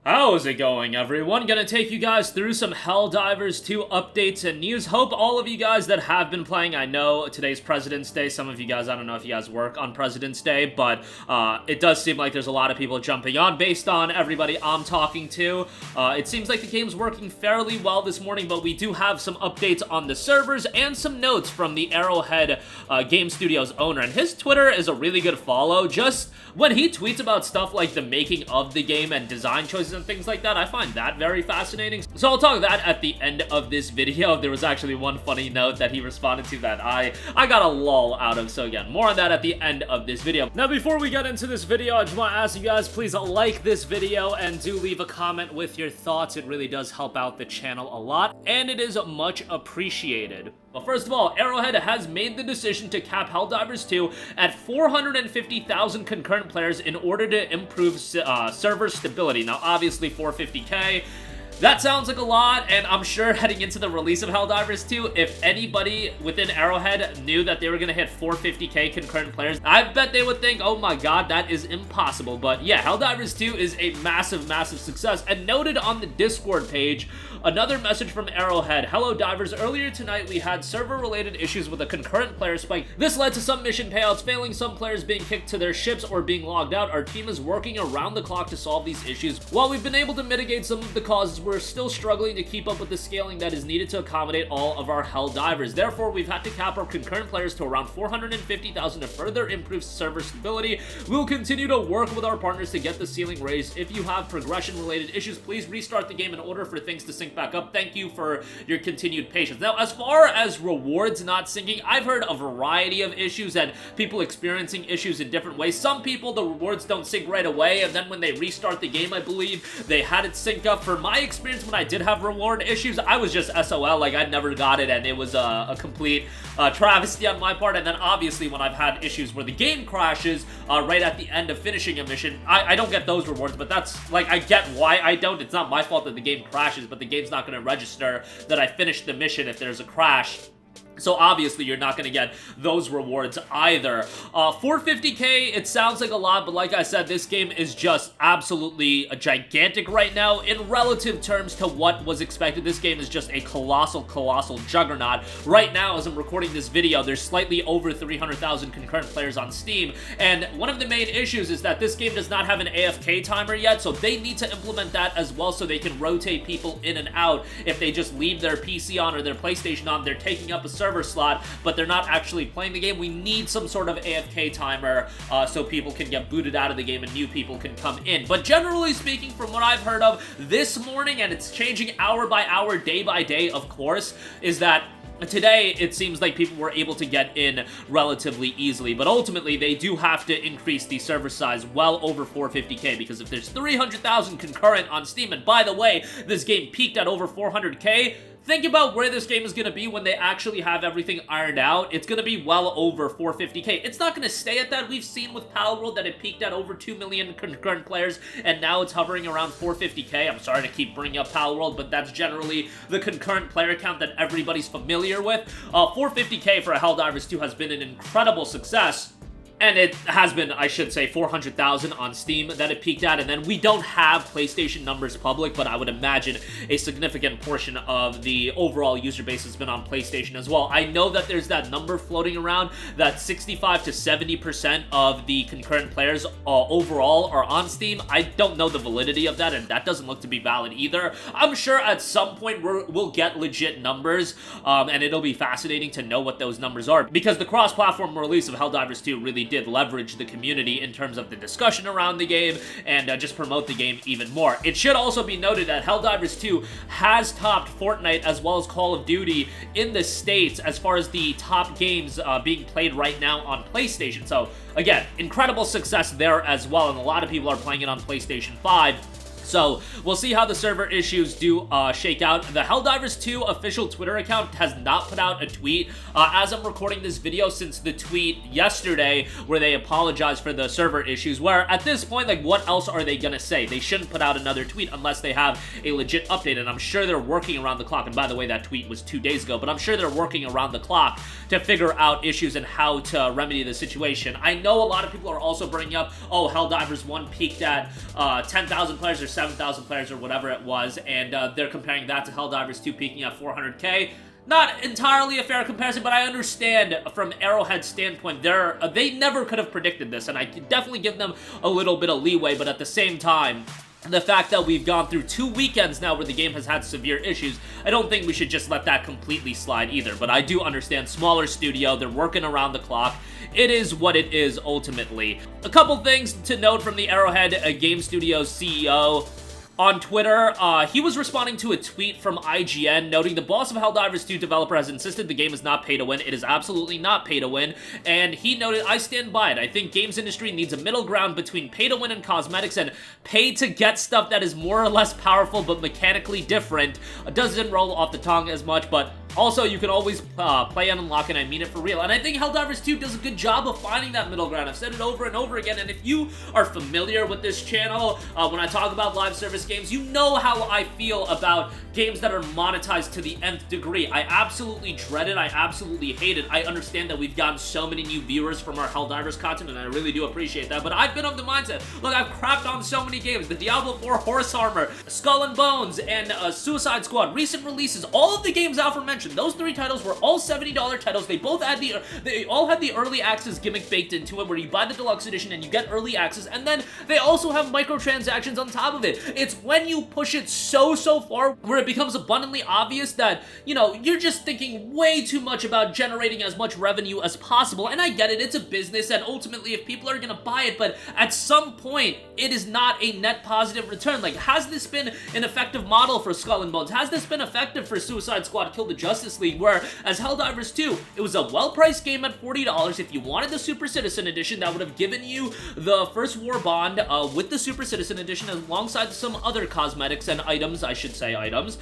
How's it going, everyone? Gonna take you guys through some Helldivers 2 updates and news. Hope all of you guys that have been playing, I know today's President's Day. Some of you guys, I don't know if you guys work on President's Day, but it does seem like there's a lot of people jumping on based on everybody I'm talking to. It seems like the game's working fairly well this morning, but we do have some updates on the servers and some notes from the Arrowhead Game Studios owner. And his Twitter is a really good follow. Just when he tweets about stuff like the making of the game and design choices and things like that, I find that very fascinating. So I'll talk that at the end of this video. There was actually one funny note that he responded to that I got a lull out of. So again, more on that at the end of this video. Now, before we get into this video, I just want to ask you guys, please like this video and do leave a comment with your thoughts. It really does help out the channel a lot, and it is much appreciated. Well, first of all, Arrowhead has made the decision to cap Helldivers 2 at 450,000 concurrent players in order to improve server stability. Now, obviously, 450k, that sounds like a lot, and I'm sure heading into the release of Helldivers 2, if anybody within Arrowhead knew that they were going to hit 450k concurrent players, I bet they would think, oh my god, that is impossible. But yeah, Helldivers 2 is a massive, massive success. And noted on the Discord page, another message from Arrowhead. Hello, divers. Earlier tonight, we had server-related issues with a concurrent player spike. This led to some mission payouts failing, some players being kicked to their ships or being logged out. Our team is working around the clock to solve these issues. While we've been able to mitigate some of the causes, we're still struggling to keep up with the scaling that is needed to accommodate all of our Helldivers. Therefore, we've had to cap our concurrent players to around 450,000 to further improve server stability. We'll continue to work with our partners to get the ceiling raised. If you have progression-related issues, please restart the game in order for things to sync back up. Thank you for your continued patience. Now, as far as rewards not syncing, I've heard a variety of issues and people experiencing issues in different ways. Some people, the rewards don't sync right away, and then when they restart the game, I believe, they had it sync up. For my experience, when I did have reward issues, I was just SOL, like I never got it, and it was a complete travesty on my part. And then obviously when I've had issues where the game crashes right at the end of finishing a mission, I don't get those rewards, but that's, like, I get why I don't. It's not my fault that the game crashes, but the game's not going to register that I finished the mission if there's a crash. So obviously you're not going to get those rewards either. 450k, it sounds like a lot, but like I said, this game is just absolutely gigantic right now. In relative terms to what was expected, this game is just a colossal juggernaut. Right now, as I'm recording this video, there's slightly over 300,000 concurrent players on Steam, and one of the main issues is that this game does not have an AFK timer yet, so they need to implement that as well so they can rotate people in and out. If they just leave their PC on or their PlayStation on, they're taking up a server slot, but they're not actually playing the game. We need some sort of AFK timer so people can get booted out of the game and new people can come in. But generally speaking, from what I've heard of this morning, and it's changing hour by hour, day by day, of course, is that today, it seems like people were able to get in relatively easily, but ultimately, they do have to increase the server size well over 450k, because if there's 300,000 concurrent on Steam, and by the way, this game peaked at over 400k, think about where this game is going to be when they actually have everything ironed out. It's going to be well over 450k. It's not going to stay at that. We've seen with Palworld that it peaked at over 2 million concurrent players, and now it's hovering around 450k. I'm sorry to keep bringing up Palworld, but that's generally the concurrent player count that everybody's familiar with. 450k for a Helldivers 2 has been an incredible success. And it has been, I should say, 400,000 on Steam that it peaked at. And then we don't have PlayStation numbers public, but I would imagine a significant portion of the overall user base has been on PlayStation as well. I know that there's that number floating around that 65 to 70% of the concurrent players overall are on Steam. I don't know the validity of that, and that doesn't look to be valid either. I'm sure at some point we'll get legit numbers, and it'll be fascinating to know what those numbers are, because the cross-platform release of Helldivers 2 really did leverage the community in terms of the discussion around the game and just promote the game even more. It should also be noted that Helldivers 2 has topped Fortnite as well as Call of Duty in the States as far as the top games being played right now on PlayStation. So again, incredible success there as well, and a lot of people are playing it on PlayStation 5. So we'll see how the server issues do shake out. The Helldivers 2 official Twitter account has not put out a tweet as I'm recording this video since the tweet yesterday where they apologized for the server issues, where at this point, like, what else are they gonna say? They shouldn't put out another tweet unless they have a legit update, and I'm sure they're working around the clock. And by the way, that tweet was 2 days ago, but I'm sure they're working around the clock to figure out issues and how to remedy the situation. I know a lot of people are also bringing up, oh, Helldivers 1 peaked at 10,000 players or 7,000 players or whatever it was, and they're comparing that to Helldivers 2 peaking at 400k. Not entirely a fair comparison, but I understand from Arrowhead's standpoint, they never could have predicted this, and I can definitely give them a little bit of leeway, but at the same time, the fact that we've gone through 2 weekends now where the game has had severe issues, I don't think we should just let that completely slide either. But I do understand, smaller studio, they're working around the clock. It is what it is ultimately. A couple things to note from the Arrowhead Game Studios CEO. On Twitter, he was responding to a tweet from IGN noting the boss of Helldivers 2 developer has insisted the game is not pay to win. It is absolutely not pay to win, and he noted, I stand by it. I think games industry needs a middle ground between pay to win and cosmetics, and pay to get stuff that is more or less powerful but mechanically different. Doesn't roll off the tongue as much, but also, you can always play and unlock, and I mean it for real. And I think Helldivers 2 does a good job of finding that middle ground. I've said it over and over again, and if you are familiar with this channel, when I talk about live service games, you know how I feel about games that are monetized to the nth degree. I absolutely dread it. I absolutely hate it. I understand that we've gotten so many new viewers from our Helldivers content, and I really do appreciate that, but I've been of the mindset, look, I've crapped on so many games. The Diablo 4 Horse Armor, Skull and Bones, and Suicide Squad, recent releases, all of the games aforementioned, those 3 titles were all $70 titles. They all had the early access gimmick baked into it, where you buy the deluxe edition and you get early access, and then they also have microtransactions on top of it. It's when you push it so far where it becomes abundantly obvious that, you know, you're just thinking way too much about generating as much revenue as possible. And I get it, it's a business, and ultimately if people are gonna buy it, but at some point it is not a net positive return. Like, has this been an effective model for Skull and Bones? Has this been effective for Suicide Squad Kill the Justice League, where as Helldivers 2, it was a well-priced game at $40. If you wanted the Super Citizen Edition, that would have given you the first War Bond with the Super Citizen Edition alongside some other cosmetics and items, I should say items,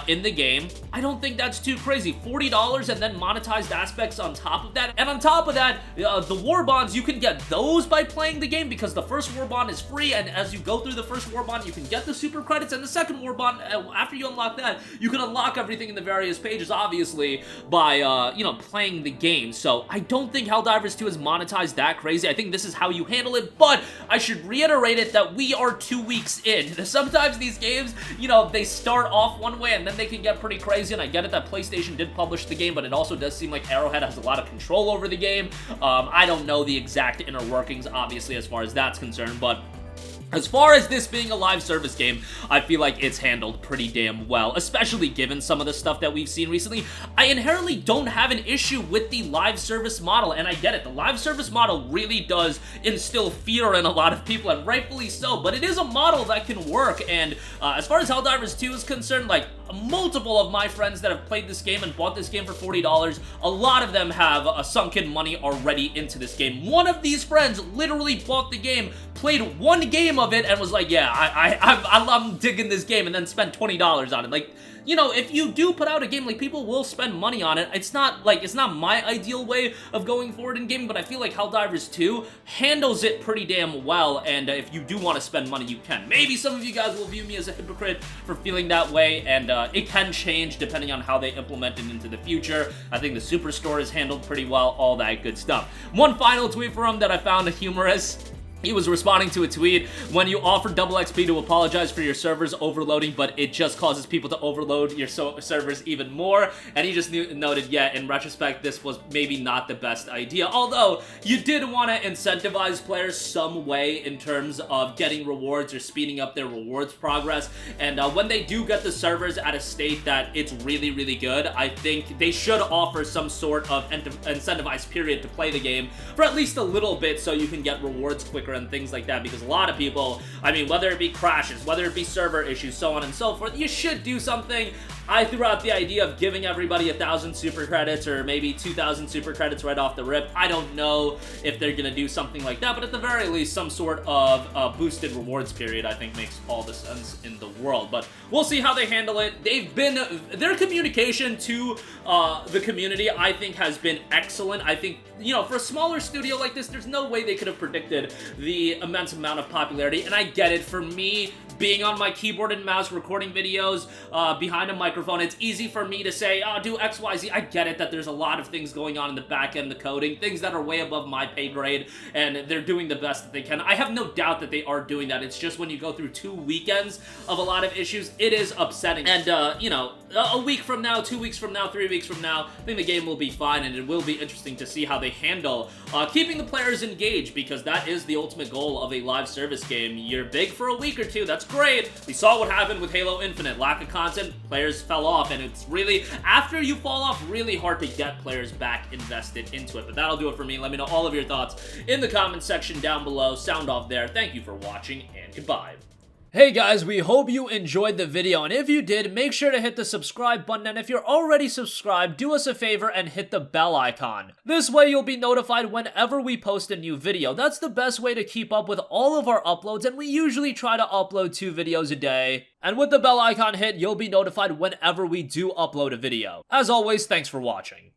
in the game. I don't think that's too crazy. $40 and then monetized aspects on top of that. And on top of that, the War Bonds, you can get those by playing the game because the first War Bond is free, and as you go through the first War Bond, you can get the super credits, and the second War Bond, after you unlock that, you can unlock everything in the various pages, obviously, by, you know, playing the game. So I don't think Helldivers 2 is monetized that crazy. I think this is how you handle it, but I should reiterate it that we are 2 weeks in. Sometimes these games, you know, they start off one way and then they can get pretty crazy, and I get it that PlayStation did publish the game, but it also does seem like Arrowhead has a lot of control over the game. I don't know the exact inner workings, obviously, as far as that's concerned, but as far as this being a live service game, I feel like it's handled pretty damn well, especially given some of the stuff that we've seen recently. I inherently don't have an issue with the live service model, and I get it. The live service model really does instill fear in a lot of people, and rightfully so, but it is a model that can work, and as far as Helldivers 2 is concerned, like, multiple of my friends that have played this game and bought this game for $40, a lot of them have sunken money already into this game. One of these friends literally bought the game, played one game of it, and was like, yeah, I'm digging this game, and then spent $20 on it. Like, you know, if you do put out a game, like, people will spend money on it. It's not my ideal way of going forward in gaming, but I feel like Helldivers 2 handles it pretty damn well, and if you do want to spend money, you can. Maybe some of you guys will view me as a hypocrite for feeling that way, and it can change depending on how they implement it into the future. I think the Superstore is handled pretty well, all that good stuff. One final tweet from him that I found humorous. He was responding to a tweet, when you offer double XP to apologize for your servers overloading, but it just causes people to overload your servers even more, and he just noted, yeah, in retrospect, this was maybe not the best idea, although you did want to incentivize players some way in terms of getting rewards or speeding up their rewards progress, and when they do get the servers at a state that it's really, really good, I think they should offer some sort of incentivized period to play the game for at least a little bit so you can get rewards quicker and things like that, because a lot of people, I mean, whether it be crashes, whether it be server issues, so on and so forth, you should do something. I threw out the idea of giving everybody 1,000 super credits or maybe 2,000 super credits right off the rip. I don't know if they're gonna do something like that, but at the very least, some sort of boosted rewards period, I think, makes all the sense in the world. But we'll see how they handle it. Their communication to the community, I think, has been excellent. I think, you know, for a smaller studio like this, there's no way they could have predicted the immense amount of popularity, and I get it. For me, being on my keyboard and mouse recording videos behind a microphone microphone. It's easy for me to say, oh, do XYZ. I get it that there's a lot of things going on in the back end, the coding, things that are way above my pay grade, and they're doing the best that they can. I have no doubt that they are doing that. It's just when you go through 2 weekends of a lot of issues, it is upsetting. And, you know, a week from now, 2 weeks from now, 3 weeks from now, I think the game will be fine, and it will be interesting to see how they handle keeping the players engaged, because that is the ultimate goal of a live service game. You're big for a week or two, that's great. We saw what happened with Halo Infinite. Lack of content, players fell off, and it's really, after you fall off, really hard to get players back invested into it. But that'll do it for me. Let me know all of your thoughts in the comment section down below. Sound off there. Thank you for watching, and goodbye. Hey guys, we hope you enjoyed the video, and if you did, make sure to hit the subscribe button, and if you're already subscribed, do us a favor and hit the bell icon. This way you'll be notified whenever we post a new video. That's the best way to keep up with all of our uploads, and we usually try to upload 2 videos a day. And with the bell icon hit, you'll be notified whenever we do upload a video. As always, thanks for watching.